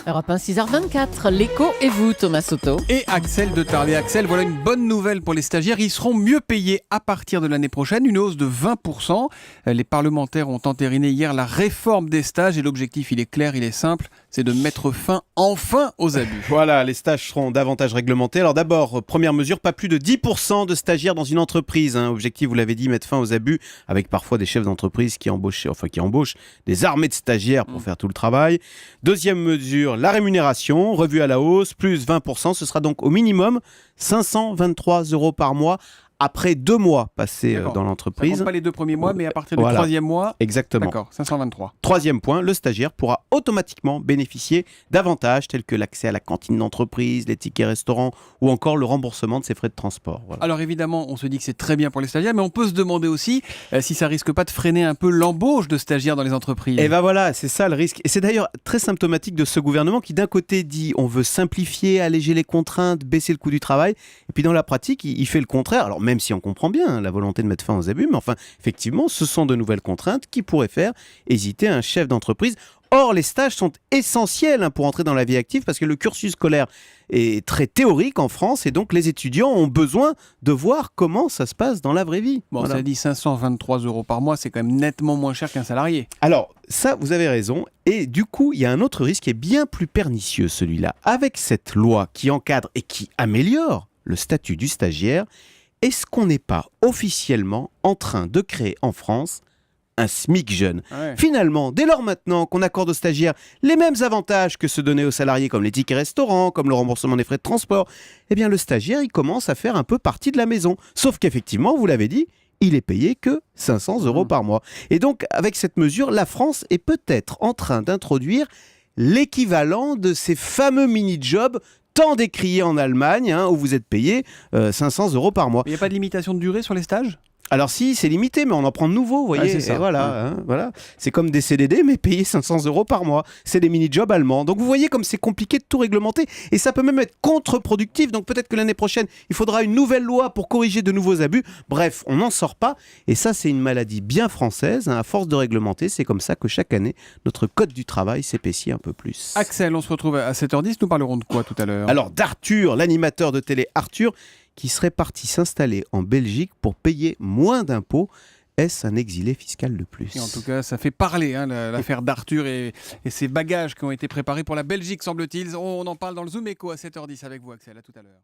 Europe 1, 6h24, l'écho et vous, Thomas Soto. Et Axel de Tarlet. Axel, voilà une bonne nouvelle pour les stagiaires. Ils seront mieux payés à partir de l'année prochaine, une hausse de 20%. Les parlementaires ont entériné hier la réforme des stages et l'objectif, il est clair, il est simple, c'est de mettre fin enfin aux abus. Voilà, les stages seront davantage réglementés. Alors d'abord, première mesure, pas plus de 10% de stagiaires dans une entreprise. Objectif, vous l'avez dit, mettre fin aux abus, avec parfois des chefs d'entreprise qui embauchent des armées de stagiaires pour faire tout le travail. Deuxième mesure, la rémunération, revue à la hausse, plus 20%. Ce sera donc au minimum 523 € par mois après 2 mois passés dans Ça l'entreprise. compte pas les 2 premiers mois, mais à partir du Voilà. troisième mois. Exactement. D'accord, 523. Troisième point, le stagiaire pourra automatiquement bénéficier d'avantages tels que l'accès à la cantine d'entreprise, les tickets restaurants ou encore le remboursement de ses frais de transport. Voilà. Alors évidemment, on se dit que c'est très bien pour les stagiaires, mais on peut se demander aussi si ça risque pas de freiner un peu l'embauche de stagiaires dans les entreprises. Et ben voilà, c'est ça le risque. Et c'est d'ailleurs très symptomatique de ce gouvernement qui d'un côté dit on veut simplifier, alléger les contraintes, baisser le coût du travail, et puis dans la pratique, il fait le contraire. Alors même si on comprend bien la volonté de mettre fin aux abus, mais enfin, effectivement, ce sont de nouvelles contraintes qui pourraient faire hésiter un chef d'entreprise. Or, les stages sont essentiels pour entrer dans la vie active parce que le cursus scolaire est très théorique en France et donc les étudiants ont besoin de voir comment ça se passe dans la vraie vie. Bon, Voilà. ça dit 523 € par mois, c'est quand même nettement moins cher qu'un salarié. Alors, ça, vous avez raison. Et du coup, il y a un autre risque qui est bien plus pernicieux, celui-là. Avec cette loi qui encadre et qui améliore le statut du stagiaire, est-ce qu'on n'est pas officiellement en train de créer en France un SMIC jeune? Ouais. Finalement, dès lors maintenant qu'on accorde aux stagiaires les mêmes avantages que ceux donnés aux salariés, comme les tickets restaurants, comme le remboursement des frais de transport, eh bien le stagiaire, il commence à faire un peu partie de la maison. Sauf qu'effectivement, vous l'avez dit, il est payé que 500 € par mois. Et donc, avec cette mesure, la France est peut-être en train d'introduire l'équivalent de ces fameux mini-jobs tant décriés en Allemagne, où vous êtes payé 500 € par mois. Il n'y a pas de limitation de durée sur les stages ? Alors si, c'est limité, mais on en prend de nouveaux, vous voyez. c'est ça. Et voilà, voilà. C'est comme des CDD, mais payés 500 € par mois. C'est des mini-jobs allemands. Donc vous voyez comme c'est compliqué de tout réglementer. Et ça peut même être contre-productif. Donc peut-être que l'année prochaine, il faudra une nouvelle loi pour corriger de nouveaux abus. Bref, on n'en sort pas. Et ça, c'est une maladie bien française. À force de réglementer, c'est comme ça que chaque année, notre code du travail s'épaissit un peu plus. Axel, on se retrouve à 7h10. Nous parlerons de quoi tout à l'heure ? Alors d'Arthur, l'animateur de télé Arthur, qui serait parti s'installer en Belgique pour payer moins d'impôts. Est-ce un exilé fiscal de plus? Et en tout cas, ça fait parler l'affaire d'Arthur et ses bagages qui ont été préparés pour la Belgique, semble-t-il. On en parle dans le Zoom Echo à 7h10 avec vous, Axel. À tout à l'heure.